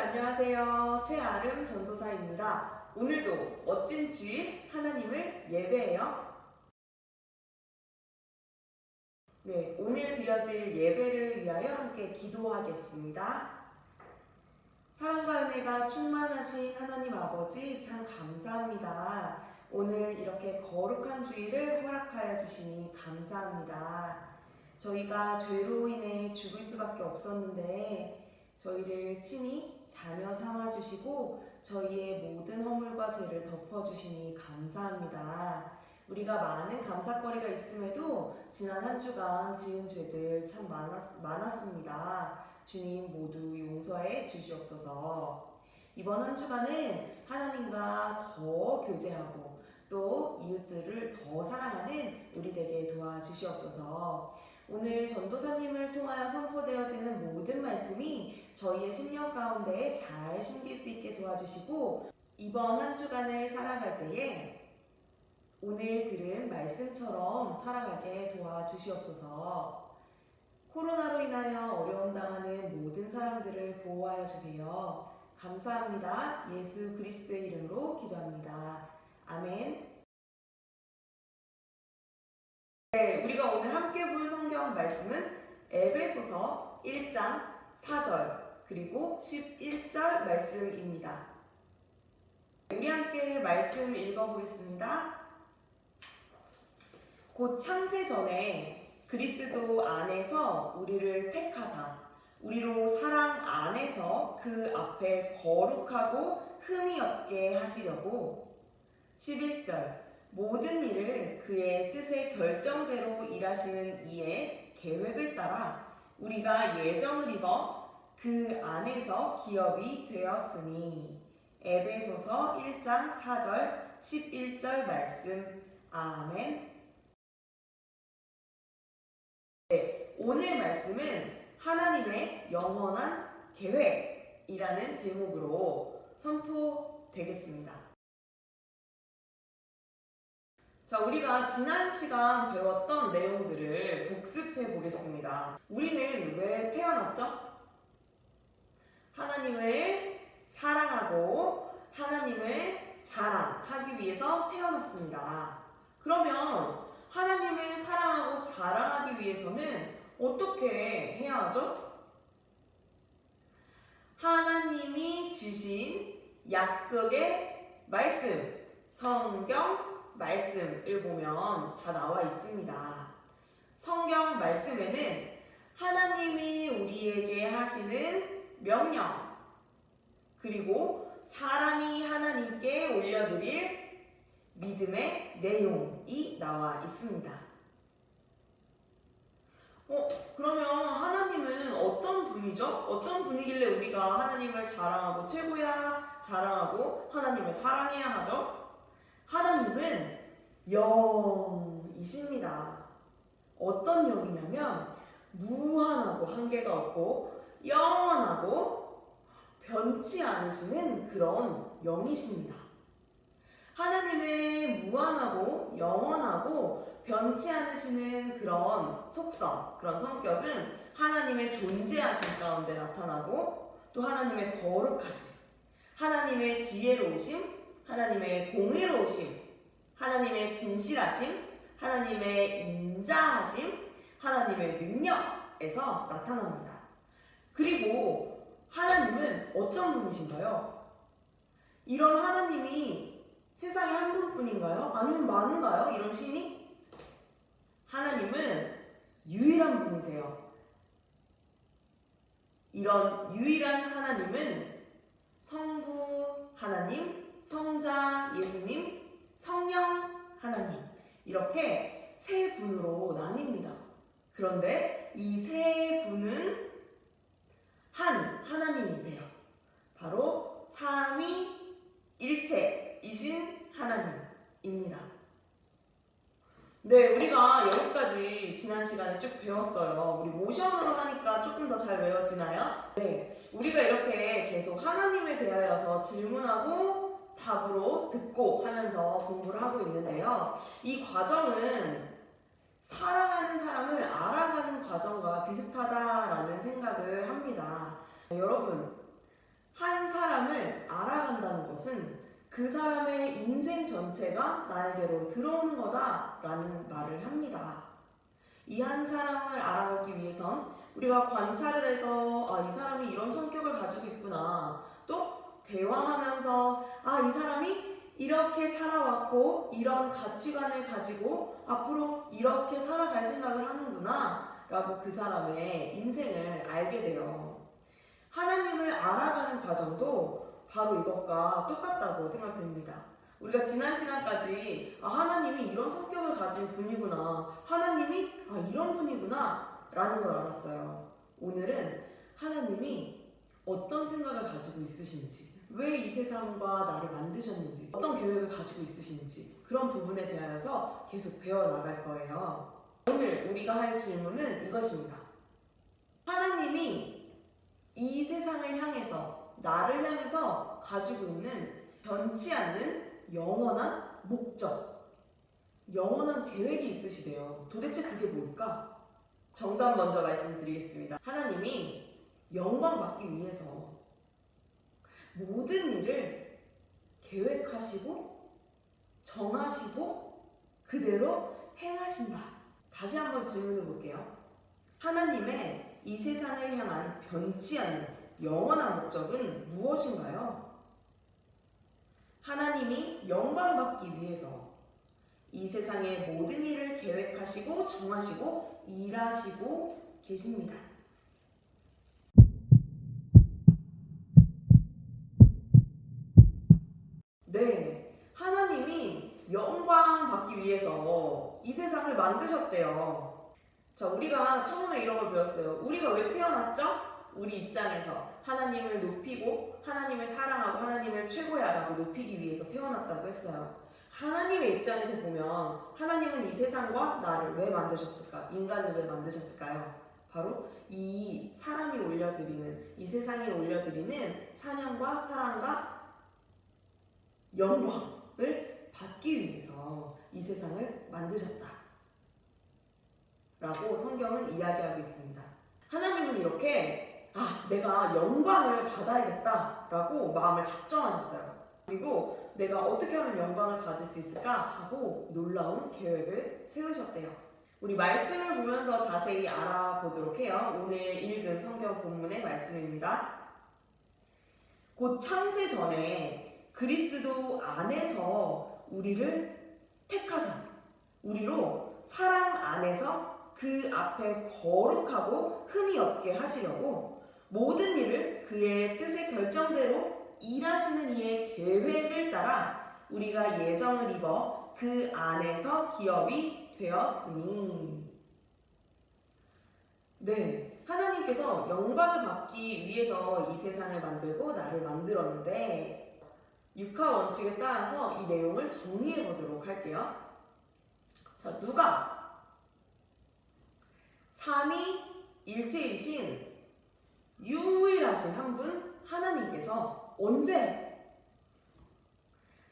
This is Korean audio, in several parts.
안녕하세요. 최아름 전도사입니다. 오늘도 멋진 주일 하나님을 예배해요. 네, 오늘 드려질 예배를 위하여 함께 기도하겠습니다. 사랑과 은혜가 충만하신 하나님 아버지 참 감사합니다. 오늘 이렇게 거룩한 주일을 허락하여 주시니 감사합니다. 저희가 죄로 인해 죽을 수밖에 없었는데 저희를 친히 자녀 삼아주시고 저희의 모든 허물과 죄를 덮어주시니 감사합니다. 우리가 많은 감사거리가 있음에도 지난 한 주간 지은 죄들 참 많았습니다. 주님 모두 용서해 주시옵소서. 이번 한 주간은 하나님과 더 교제하고 또 이웃들을 더 사랑하는 우리 되게 도와주시옵소서. 오늘 전도사님을 통하여 선포되어지는 모든 말씀이 저희의 심령 가운데 잘 심길 수 있게 도와주시고 이번 한 주간을 살아갈 때에 오늘 들은 말씀처럼 살아가게 도와주시옵소서. 코로나로 인하여 어려움 당하는 모든 사람들을 보호하여 주세요. 감사합니다. 예수 그리스도의 이름으로 기도합니다. 아멘. 네, 우리가 오늘 함께 볼 성경 말씀은 에베소서 1장 4절 그리고 11절 말씀입니다. 우리 함께 말씀 읽어보겠습니다. 곧 창세 전에 그리스도 안에서 우리를 택하사 우리로 사랑 안에서 그 앞에 거룩하고 흠이 없게 하시려고 11절 모든 일을 그의 뜻의 결정대로 일하시는 이의 계획을 따라 우리가 예정을 입어 그 안에서 기업이 되었으니 에베소서 1장 4절 11절 말씀 아멘. 네, 오늘 말씀은 하나님의 영원한 계획이라는 제목으로 선포되겠습니다. 자, 우리가 지난 시간 배웠던 내용들을 복습해 보겠습니다. 우리는 왜 태어났죠? 하나님을 사랑하고 하나님을 자랑하기 위해서 태어났습니다. 그러면 하나님을 사랑하고 자랑하기 위해서는 어떻게 해야 하죠? 하나님이 주신 약속의 말씀, 성경 말씀을 보면 다 나와 있습니다. 성경 말씀에는 하나님이 우리에게 하시는 명령, 그리고 사람이 하나님께 올려드릴 믿음의 내용이 나와 있습니다. 그러면 하나님은 어떤 분이죠? 어떤 분이길래 우리가 하나님을 자랑하고 최고야 자랑하고 하나님을 사랑해야 하죠? 하나님은 영이십니다. 어떤 영이냐면 무한하고 한계가 없고 영원하고 변치 않으시는 그런 영이십니다. 하나님의 무한하고 영원하고 변치 않으시는 그런 속성, 그런 성격은 하나님의 존재하심 가운데 나타나고 또 하나님의 거룩하심, 하나님의 지혜로우심, 하나님의 공의로우심, 하나님의 진실하심, 하나님의 인자하심, 하나님의 능력에서 나타납니다. 그리고 하나님은 어떤 분이신가요? 이런 하나님이 세상에 한 분뿐인가요? 아니면 많은가요? 이런 신이? 하나님은 유일한 분이세요. 이런 유일한 하나님은 성부 하나님, 성자 예수님, 성령 하나님 이렇게 세 분으로 나뉩니다. 그런데 이 세 분은 한 하나님이세요. 바로 삼위일체이신 하나님입니다. 네, 우리가 여기까지 지난 시간에 쭉 배웠어요. 우리 모션으로 하니까 조금 더 잘 외워지나요? 네, 우리가 이렇게 계속 하나님에 대하여서 질문하고 답으로 듣고 하면서 공부를 하고 있는데요. 이 과정은 사랑하는 사람을 알아가는 과정과 비슷하다라는 생각을 합니다. 여러분, 한 그 사람의 인생 전체가 나에게로 들어오는 거다라는 말을 합니다. 이 한 사람을 알아가기 위해선 우리가 관찰을 해서 이 사람이 이런 성격을 가지고 있구나, 또 대화하면서 이 사람이 이렇게 살아왔고 이런 가치관을 가지고 앞으로 이렇게 살아갈 생각을 하는구나 라고 그 사람의 인생을 알게 돼요. 하나님을 알아가는 과정도 바로 이것과 똑같다고 생각됩니다. 우리가 지난 시간까지 하나님이 이런 성격을 가진 분이구나, 하나님이 이런 분이구나 라는 걸 알았어요. 오늘은 하나님이 어떤 생각을 가지고 있으신지, 왜 이 세상과 나를 만드셨는지, 어떤 계획을 가지고 있으신지, 그런 부분에 대하여서 계속 배워나갈 거예요. 오늘 우리가 할 질문은 이것입니다. 하나님이 이 세상을 향해서, 나를 향해서 가지고 있는 변치 않는 영원한 목적, 영원한 계획이 있으시대요. 도대체 그게 뭘까? 정답 먼저 말씀드리겠습니다. 하나님이 영광 받기 위해서 모든 일을 계획하시고 정하시고 그대로 행하신다. 다시 한번 질문해 볼게요. 하나님의 이 세상을 향한 변치 않는 영원한 목적은 무엇인가요? 하나님이 영광 받기 위해서 이 세상의 모든 일을 계획하시고 정하시고 일하시고 계십니다. 네, 하나님이 영광 받기 위해서 이 세상을 만드셨대요. 자, 우리가 처음에 이런 걸 배웠어요. 우리가 왜 태어났죠? 우리 입장에서 하나님을 높이고 하나님을 사랑하고 하나님을 최고야라고 높이기 위해서 태어났다고 했어요. 하나님의 입장에서 보면 하나님은 이 세상과 나를 왜 만드셨을까? 인간을 왜 만드셨을까요? 바로 이 사람이 올려드리는, 이 세상이 올려드리는 찬양과 사랑과 영광을 받기 위해서 이 세상을 만드셨다 라고 성경은 이야기하고 있습니다. 하나님은 이렇게 내가 영광을 받아야겠다 라고 마음을 작정하셨어요. 그리고 내가 어떻게 하면 영광을 받을 수 있을까 하고 놀라운 계획을 세우셨대요. 우리 말씀을 보면서 자세히 알아보도록 해요. 오늘 읽은 성경 본문의 말씀입니다. 곧 창세 전에 그리스도 안에서 우리를 택하사 우리로 사랑 안에서 그 앞에 거룩하고 흠이 없게 하시려고 모든 일을 그의 뜻의 결정대로 일하시는 이의 계획을 따라 우리가 예정을 입어 그 안에서 기업이 되었으니. 네, 하나님께서 영광을 받기 위해서 이 세상을 만들고 나를 만들었는데 육하 원칙에 따라서 이 내용을 정리해 보도록 할게요. 자, 누가 삼위일체이신 유일하신 한 분 하나님께서 언제?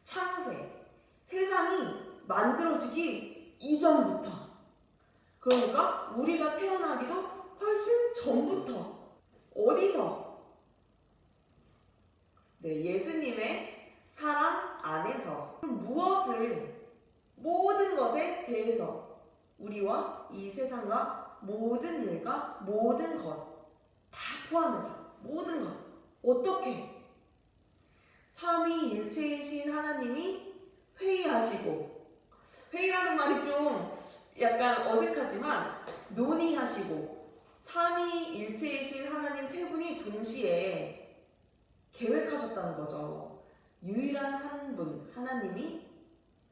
창세, 세상이 만들어지기 이전부터, 그러니까 우리가 태어나기도 훨씬 전부터. 어디서? 네, 예수님의 사랑 안에서. 무엇을? 모든 것에 대해서 우리와 이 세상과 모든 일과 모든 것 다 포함해서 모든 것. 어떻게? 삼위일체이신 하나님이 회의하시고, 회의라는 말이 좀 약간 어색하지만 논의하시고, 삼위일체이신 하나님 세 분이 동시에 계획하셨다는 거죠. 유일한 한 분 하나님이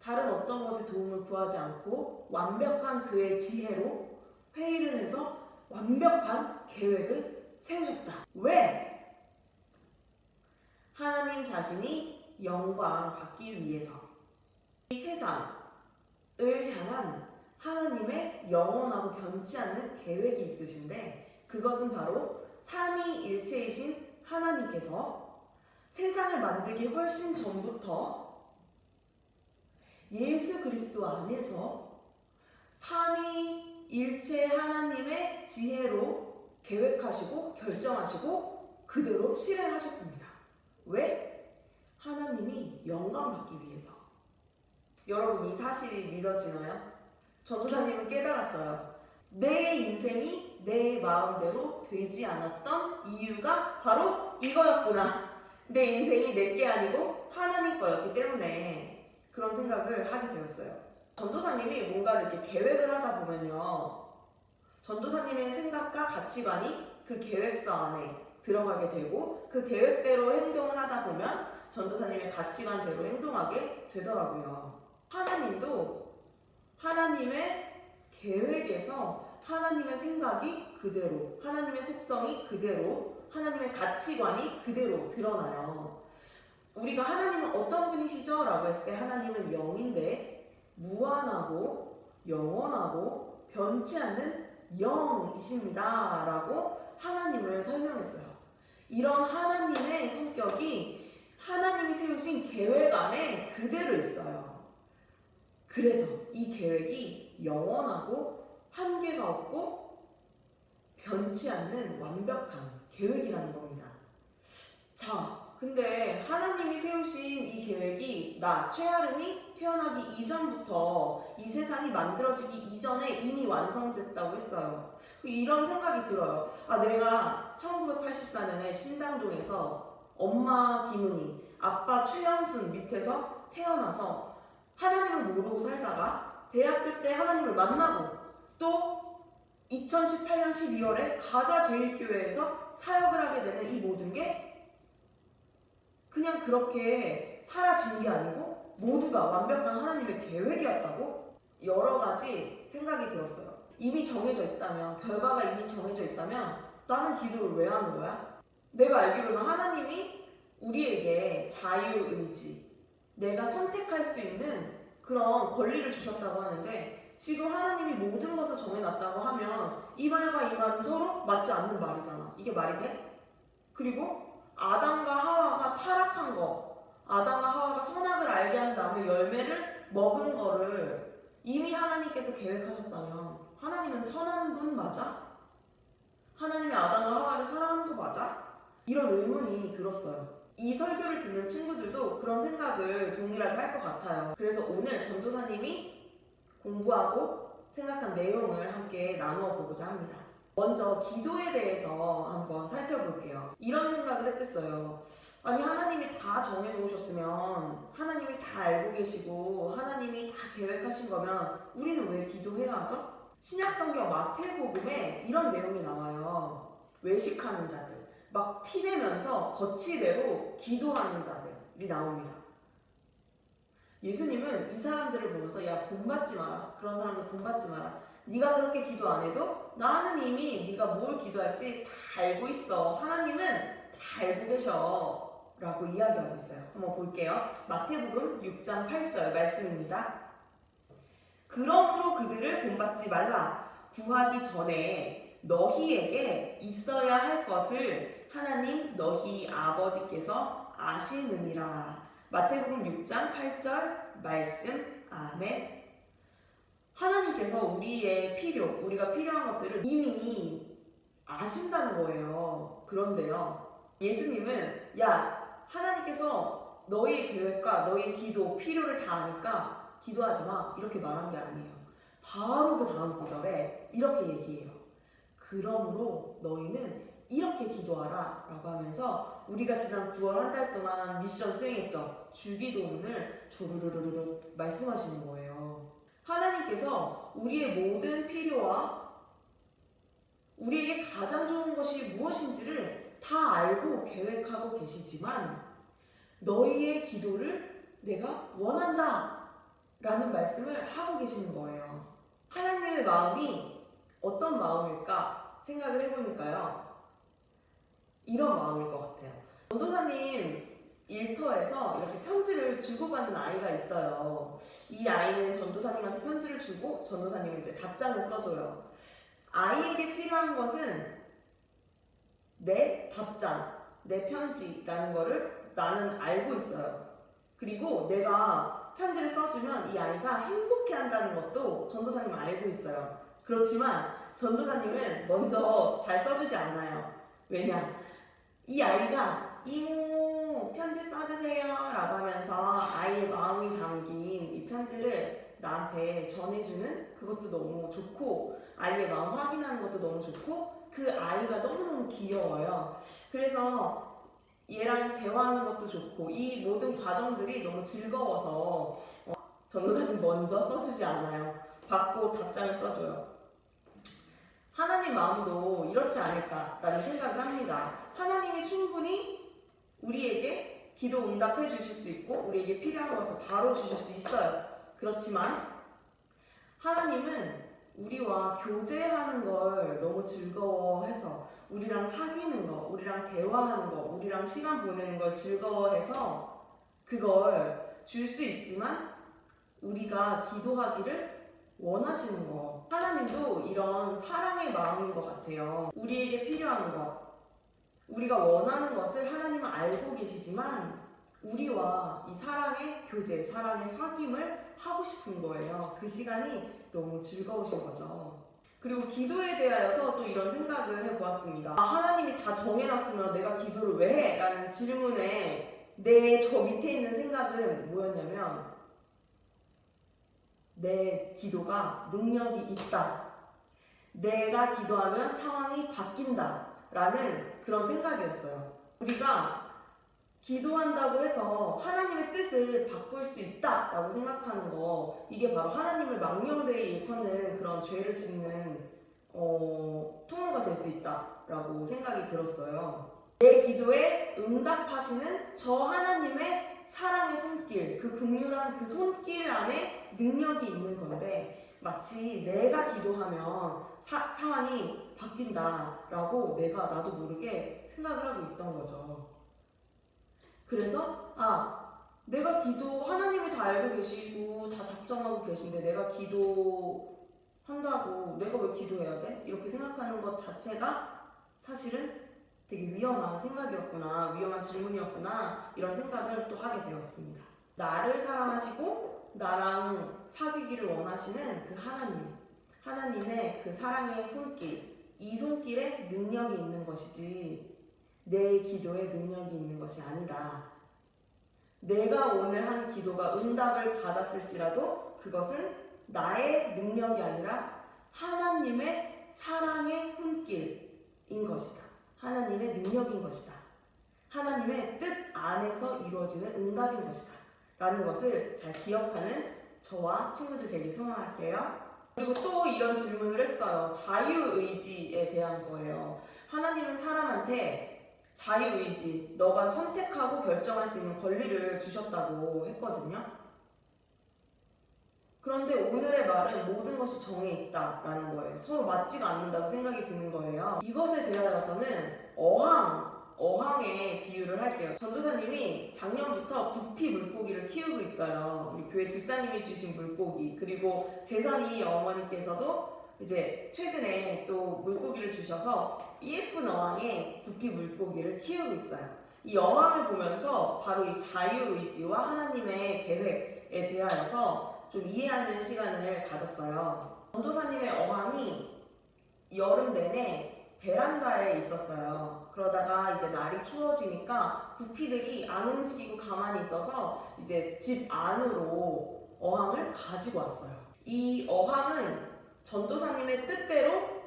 다른 어떤 것에 도움을 구하지 않고 완벽한 그의 지혜로 회의를 해서 완벽한 계획을 세우셨다. 왜? 하나님 자신이 영광 받기 위해서. 이 세상을 향한 하나님의 영원하고 변치 않는 계획이 있으신데, 그것은 바로 삼위일체이신 하나님께서 세상을 만들기 훨씬 전부터 예수 그리스도 안에서 삼위일체 하나님의 지혜로 계획하시고 결정하시고 그대로 실행하셨습니다. 왜? 하나님이 영감받기 위해서. 여러분, 이 사실이 믿어지나요? 전도사님은 깨달았어요. 내 인생이 내 마음대로 되지 않았던 이유가 바로 이거였구나. 내 인생이 내게 아니고 하나님 거였기 때문에 그런 생각을 하게 되었어요. 전도사님이 뭔가를 이렇게 계획을 하다 보면요, 전도사님의 생각과 가치관이 그 계획서 안에 들어가게 되고 그 계획대로 행동을 하다 보면 전도사님의 가치관대로 행동하게 되더라고요. 하나님도 하나님의 계획에서 하나님의 생각이 그대로, 하나님의 속성이 그대로, 하나님의 가치관이 그대로 드러나요. 우리가 하나님은 어떤 분이시죠? 라고 했을 때 하나님은 영인데 무한하고 영원하고 변치 않는 영이십니다 라고 하나님을 설명했어요. 이런 하나님의 성격이 하나님이 세우신 계획 안에 그대로 있어요. 그래서 이 계획이 영원하고 한계가 없고 변치 않는 완벽한 계획이라는 겁니다. 자, 근데 하나님이 세우신 이 계획이 나 최아름이 태어나기 이전부터 이 세상이 만들어지기 이전에 이미 완성됐다고 했어요. 이런 생각이 들어요. 내가 1984년에 신당동에서 엄마 김은희, 아빠 최연순 밑에서 태어나서 하나님을 모르고 살다가 대학교 때 하나님을 만나고 또 2018년 12월에 가자제일교회에서 사역을 하게 되는 이 모든 게 그냥 그렇게 사라진 게 아니고 모두가 완벽한 하나님의 계획이었다고? 여러 가지 생각이 들었어요. 이미 정해져 있다면, 결과가 이미 정해져 있다면 나는 기도를 왜 하는 거야? 내가 알기로는 하나님이 우리에게 자유의지, 내가 선택할 수 있는 그런 권리를 주셨다고 하는데 지금 하나님이 모든 것을 정해놨다고 하면 이 말과 이 말은 서로 맞지 않는 말이잖아. 이게 말이 돼? 그리고 아담과 하와가 타락한 거, 아담과 하와가 선악을 알게 한 다음에 열매를 먹은 거를 이미 하나님께서 계획하셨다면 하나님은 선한 분 맞아? 하나님이 아담과 하와를 사랑하는 거 맞아? 이런 의문이 들었어요. 이 설교를 듣는 친구들도 그런 생각을 동일하게 할 것 같아요. 그래서 오늘 전도사님이 공부하고 생각한 내용을 함께 나누어 보고자 합니다. 먼저 기도에 대해서 한번 살펴볼게요. 이런 생각을 했댔어요. 아니, 하나님이 다 정해놓으셨으면 하나님이 다 알고 계시고 하나님이 다 계획하신 거면 우리는 왜 기도해야 하죠? 신약성경 마태복음에 이런 내용이 나와요. 외식하는 자들, 막 티내면서 거치대로 기도하는 자들이 나옵니다. 예수님은 이 사람들을 보면서 야, 본받지 마라. 그런 사람들 본받지 마라. 네가 그렇게 기도 안 해도 나는 이미 네가 뭘 기도할지 다 알고 있어. 하나님은 다 알고 계셔 라고 이야기하고 있어요. 한번 볼게요. 마태복음 6장 8절 말씀입니다. 그러므로 그들을 본받지 말라. 구하기 전에 너희에게 있어야 할 것을 하나님 너희 아버지께서 아시느니라. 마태복음 6장 8절 말씀. 아멘. 하나님께서 우리의 필요, 우리가 필요한 것들을 이미 아신다는 거예요. 그런데요, 예수님은 야, 하나님께서 너희의 계획과 너희의 기도, 필요를 다 아니까 기도하지 마 이렇게 말한 게 아니에요. 바로 그 다음 구절에 이렇게 얘기해요. 그러므로 너희는 이렇게 기도하라 라고 하면서 우리가 지난 9월 한 달 동안 미션 수행했죠. 주기도문을 조르르르르 말씀하시는 거예요. 하나님께서 우리의 모든 필요와 우리에게 가장 좋은 것이 무엇인지를 다 알고 계획하고 계시지만 너희의 기도를 내가 원한다 라는 말씀을 하고 계시는 거예요. 하나님의 마음이 어떤 마음일까 생각을 해보니까요, 이런 마음일 것 같아요. 전도사님 일터에서 이렇게 편지를 주고받는 아이가 있어요. 이 아이는 전도사님한테 편지를 주고 전도사님은 이제 답장을 써줘요. 아이에게 필요한 것은 내 답장, 내 편지라는 거를 나는 알고 있어요. 그리고 내가 편지를 써주면 이 아이가 행복해한다는 것도 전도사님은 알고 있어요. 그렇지만 전도사님은 먼저 잘 써주지 않아요. 왜냐? 이 아이가 이모 편지 써주세요 라고 하면서 아이의 마음이 담긴 이 편지를 나한테 전해주는 그것도 너무 좋고, 아이의 마음 확인하는 것도 너무 좋고, 그 아이가 너무너무 귀여워요. 그래서 얘랑 대화하는 것도 좋고, 이 모든 과정들이 너무 즐거워서 전도사님 먼저 써주지 않아요. 받고 답장을 써줘요. 하나님 마음도 이렇지 않을까라는 생각을 합니다. 하나님이 충분히 우리에게 기도 응답해 주실 수 있고, 우리에게 필요한 것을 바로 주실 수 있어요. 그렇지만 하나님은 우리와 교제하는 걸 너무 즐거워해서, 우리랑 사귀는 거, 우리랑 대화하는 거, 우리랑 시간 보내는 걸 즐거워해서 그걸 줄 수 있지만 우리가 기도하기를 원하시는 거. 하나님도 이런 사랑의 마음인 것 같아요. 우리에게 필요한 것, 우리가 원하는 것을 하나님은 알고 계시지만 우리와 이 사랑의 교제, 사랑의 사귐을 하고 싶은 거예요. 그 시간이 너무 즐거우신 거죠. 그리고 기도에 대하여서 또 이런 생각을 해보았습니다. 하나님이 다 정해놨으면 내가 기도를 왜 해? 라는 질문에 내 저 밑에 있는 생각은 뭐였냐면, 내 기도가 능력이 있다, 내가 기도하면 상황이 바뀐다 라는 그런 생각이었어요. 우리가 기도한다고 해서 하나님의 뜻을 바꿀 수 있다라고 생각하는 거, 이게 바로 하나님을 망령되이 일컫는 그런 죄를 짓는 통로가 될 수 있다라고 생각이 들었어요. 내 기도에 응답하시는 저 하나님의 사랑의 손길, 그 긍휼한 그 손길 안에 능력이 있는 건데, 마치 내가 기도하면 상황이 바뀐다라고 나도 모르게 생각을 하고 있던 거죠. 그래서 내가 하나님이 다 알고 계시고 다 작정하고 계신데 내가 기도한다고 내가 왜 기도해야 돼? 이렇게 생각하는 것 자체가 사실은 되게 위험한 생각이었구나, 위험한 질문이었구나, 이런 생각을 또 하게 되었습니다. 나를 사랑하시고 나랑 사귀기를 원하시는 그 하나님의 그 사랑의 손길, 이 손길에 능력이 있는 것이지 내 기도에 능력이 있는 것이 아니다. 내가 오늘 한 기도가 응답을 받았을지라도 그것은 나의 능력이 아니라 하나님의 사랑의 손길인 것이다. 하나님의 능력인 것이다. 하나님의 뜻 안에서 이루어지는 응답인 것이다. 라는 것을 잘 기억하는 저와 친구들 되길 소망할게요. 그리고 또 이런 질문을 했어요. 자유의지에 대한 거예요. 하나님은 사람한테 자유의지, 너가 선택하고 결정할 수 있는 권리를 주셨다고 했거든요. 그런데 오늘의 말은 모든 것이 정해 있다라는 거예요. 서로 맞지가 않는다고 생각이 드는 거예요. 이것에 대하여서는 어항에 비유를 할게요. 전도사님이 작년부터 구피 물고기를 키우고 있어요. 우리 교회 집사님이 주신 물고기, 그리고 재선이 어머니께서도 이제 최근에 또 물고기를 주셔서 예쁜 어항에 구피 물고기를 키우고 있어요. 이 어항을 보면서 바로 이 자유의지와 하나님의 계획에 대하여서 좀 이해하는 시간을 가졌어요. 전도사님의 어항이 여름 내내 베란다에 있었어요. 그러다가 이제 날이 추워지니까 구피들이 안 움직이고 가만히 있어서 이제 집 안으로 어항을 가지고 왔어요. 이 어항은 전도사님의 뜻대로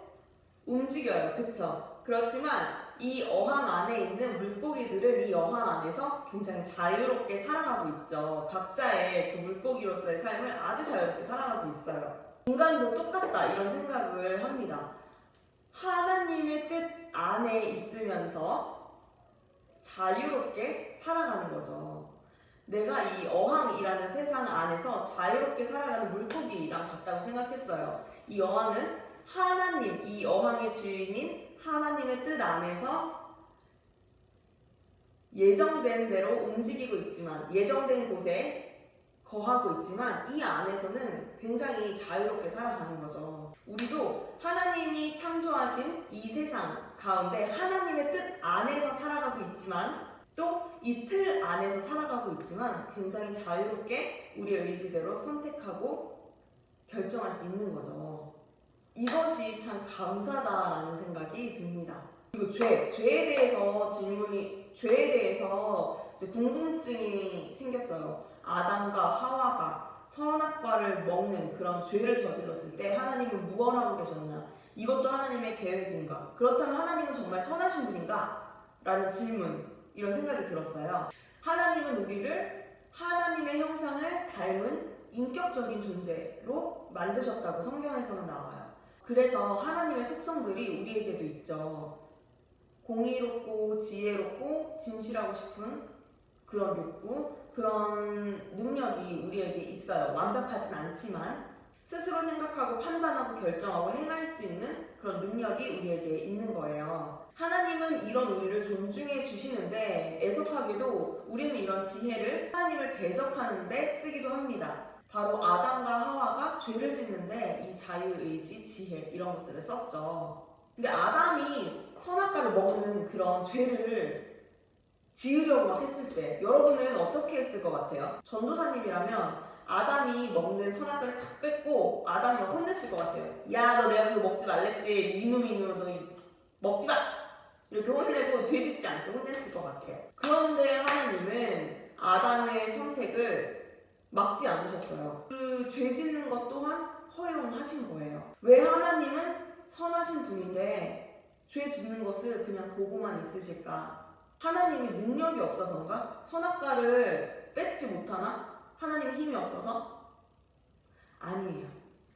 움직여요. 그쵸? 그렇지만 이 어항 안에 있는 물고기들은 이 어항 안에서 굉장히 자유롭게 살아가고 있죠. 각자의 그 물고기로서의 삶을 아주 자유롭게 살아가고 있어요. 인간도 똑같다, 이런 생각을 합니다. 하나님의 뜻 안에 있으면서 자유롭게 살아가는 거죠. 내가 이 어항이라는 세상 안에서 자유롭게 살아가는 물고기랑 같다고 생각했어요. 이 어항은 하나님, 이 어항의 주인인 하나님의 뜻 안에서 예정된 대로 움직이고 있지만, 예정된 곳에 거하고 있지만 이 안에서는 굉장히 자유롭게 살아가는 거죠. 우리도 하나님이 창조하신 이 세상 가운데 하나님의 뜻 안에서 살아가고 있지만, 또 이 틀 안에서 살아가고 있지만 굉장히 자유롭게 우리의 의지대로 선택하고 결정할 수 있는 거죠. 이것이 참 감사다라는 생각이 듭니다. 그리고 죄에 대해서 이제 궁금증이 생겼어요. 아담과 하와가 선악과를 먹는 그런 죄를 저질렀을 때 하나님은 무엇 하고 계셨나? 이것도 하나님의 계획인가? 그렇다면 하나님은 정말 선하신 분인가? 라는 질문, 이런 생각이 들었어요. 하나님은 우리를 하나님의 형상을 닮은 인격적인 존재로 만드셨다고 성경에서는 나와요. 그래서 하나님의 속성들이 우리에게도 있죠. 공의롭고 지혜롭고 진실하고 싶은 그런 욕구, 그런 능력이 우리에게 있어요. 완벽하진 않지만 스스로 생각하고 판단하고 결정하고 행할 수 있는 그런 능력이 우리에게 있는 거예요. 하나님은 이런 우리를 존중해 주시는데 애석하게도 우리는 이런 지혜를 하나님을 대적하는데 쓰기도 합니다. 바로 아담과 하와가 죄를 짓는데 이 자유의지, 지혜 이런 것들을 썼죠. 근데 아담이 선악과를 먹는 그런 죄를 지으려고 막 했을 때 여러분은 어떻게 했을 것 같아요? 전도사님이라면 아담이 먹는 선악과를 탁 뺏고 아담이 막 혼냈을 것 같아요. 야, 너 내가 그거 먹지 말랬지. 이놈이 너 먹지 마! 이렇게 혼내고 죄 짓지 않게 혼냈을 것 같아요. 그런데 하나님은 아담의 선택을 막지 않으셨어요. 그 죄 짓는 것 또한 허용하신 거예요. 왜 하나님은 선하신 분인데 죄 짓는 것을 그냥 보고만 있으실까? 하나님이 능력이 없어서인가? 선악과를 뺏지 못하나? 하나님 힘이 없어서? 아니에요.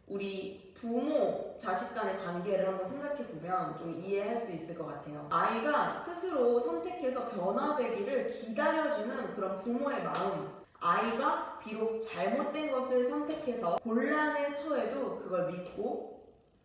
우리 부모, 자식 간의 관계를 한번 생각해보면 좀 이해할 수 있을 것 같아요. 아이가 스스로 선택해서 변화되기를 기다려주는 그런 부모의 마음. 아이가 비록 잘못된 것을 선택해서 곤란에 처해도 그걸 믿고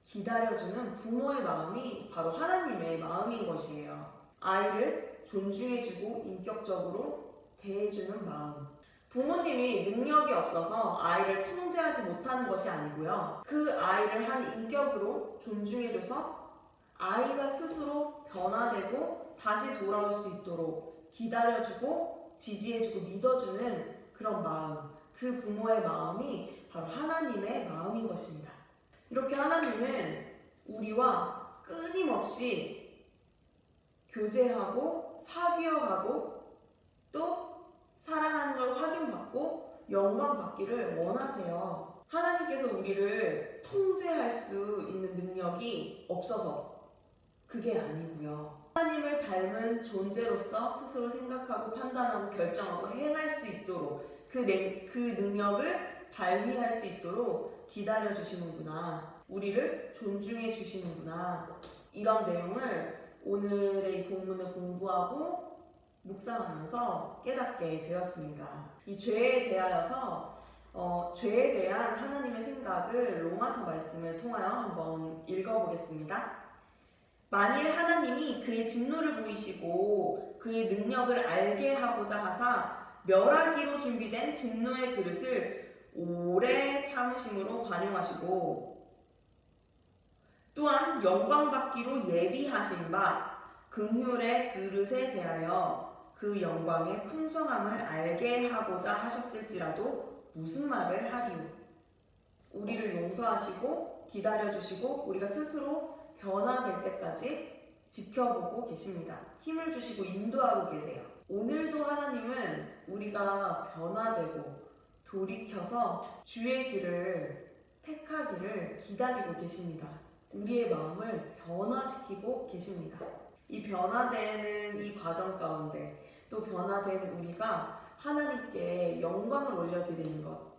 기다려주는 부모의 마음이 바로 하나님의 마음인 것이에요. 아이를 존중해주고 인격적으로 대해주는 마음. 부모님이 능력이 없어서 아이를 통제하지 못하는 것이 아니고요. 그 아이를 한 인격으로 존중해줘서 아이가 스스로 변화되고 다시 돌아올 수 있도록 기다려주고 지지해주고 믿어주는 그런 마음. 그 부모의 마음이 바로 하나님의 마음인 것입니다. 이렇게 하나님은 우리와 끊임없이 교제하고 사귀어가고 또 사랑하는 걸 확인받고 영광받기를 원하세요. 하나님께서 우리를 통제할 수 있는 능력이 없어서 그게 아니고요. 하나님을 닮은 존재로서 스스로 생각하고 판단하고 결정하고 행할 수 있도록 그 능력을 발휘할 수 있도록 기다려 주시는구나. 우리를 존중해 주시는구나. 이런 내용을 오늘의 본문을 공부하고 묵상하면서 깨닫게 되었습니다. 이 죄에 대하여서 죄에 대한 하나님의 생각을 로마서 말씀을 통하여 한번 읽어보겠습니다. 만일 하나님이 그의 진노를 보이시고 그의 능력을 알게 하고자 하사 멸하기로 준비된 진노의 그릇을 오래 참으심으로 관용하시고 또한 영광받기로 예비하신 바 긍휼의 그릇에 대하여 그 영광의 풍성함을 알게 하고자 하셨을지라도 무슨 말을 하리요? 우리를 용서하시고 기다려주시고 우리가 스스로 변화될 때까지 지켜보고 계십니다. 힘을 주시고 인도하고 계세요. 오늘도 하나님은 우리가 변화되고 돌이켜서 주의 길을 택하기를 기다리고 계십니다. 우리의 마음을 변화시키고 계십니다. 이 변화되는 이 과정 가운데 또 변화된 우리가 하나님께 영광을 올려드리는 것.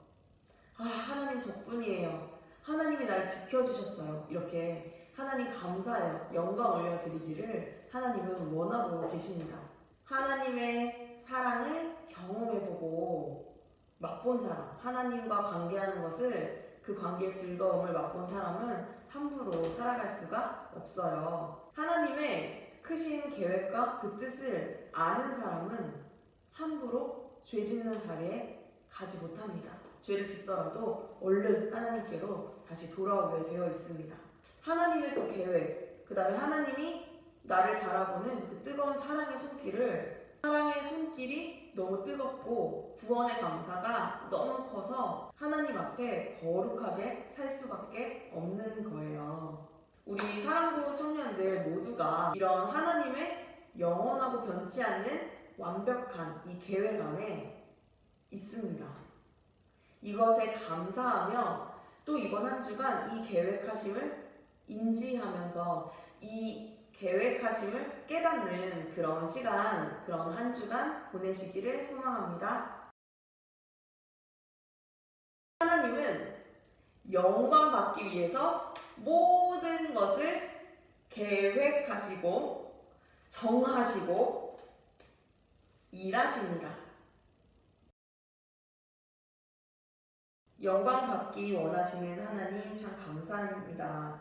하나님 덕분이에요. 하나님이 나를 지켜주셨어요. 이렇게 하나님 감사해요. 영광 올려드리기를 하나님은 원하고 계십니다. 하나님의 사랑을 경험해보고 맛본 사람, 하나님과 관계하는 것을 그 관계의 즐거움을 맛본 사람은 함부로 살아갈 수가 없어요. 하나님의 크신 계획과 그 뜻을 아는 사람은 함부로 죄 짓는 자리에 가지 못합니다. 죄를 짓더라도 얼른 하나님께로 다시 돌아오게 되어 있습니다. 하나님의 그 계획, 그 다음에 하나님이 나를 바라보는 그 뜨거운 사랑의 손길이 너무 뜨겁고 구원의 감사가 너무 커서 하나님 앞에 거룩하게 살 수밖에 없는 거예요. 우리 사랑부 청년들 모두가 이런 하나님의 영원하고 변치 않는 완벽한 이 계획 안에 있습니다. 이것에 감사하며 또 이번 한 주간 이 계획하심을 인지하면서 이 계획하심을 깨닫는 그런 시간, 그런 한 주간 보내시기를 소망합니다. 하나님은 영광 받기 위해서 모든 것을 계획하시고 정하시고 일하십니다. 영광 받기 원하시는 하나님 참 감사합니다.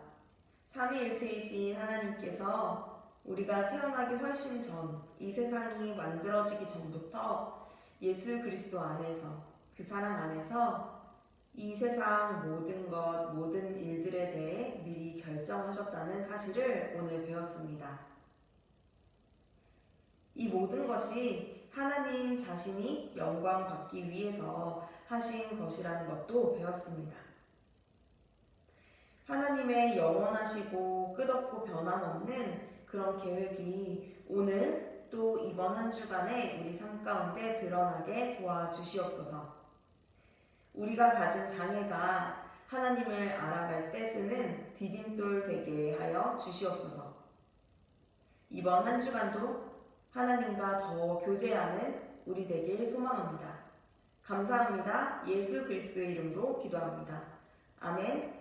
삼위일체이신 하나님께서 우리가 태어나기 훨씬 전, 이 세상이 만들어지기 전부터 예수 그리스도 안에서, 그 사랑 안에서 이 세상 모든 것, 모든 일들에 대해 미리 결정하셨다는 사실을 오늘 배웠습니다. 이 모든 것이 하나님 자신이 영광 받기 위해서 하신 것이라는 것도 배웠습니다. 하나님의 영원하시고 끝없고 변함없는 그런 계획이 오늘 또 이번 한 주간에 우리 삶 가운데 드러나게 도와주시옵소서. 우리가 가진 장애가 하나님을 알아갈 때 쓰는 디딤돌 되게 하여 주시옵소서. 이번 한 주간도 하나님과 더 교제하는 우리 되길 소망합니다. 감사합니다. 예수 그리스도의 이름으로 기도합니다. 아멘.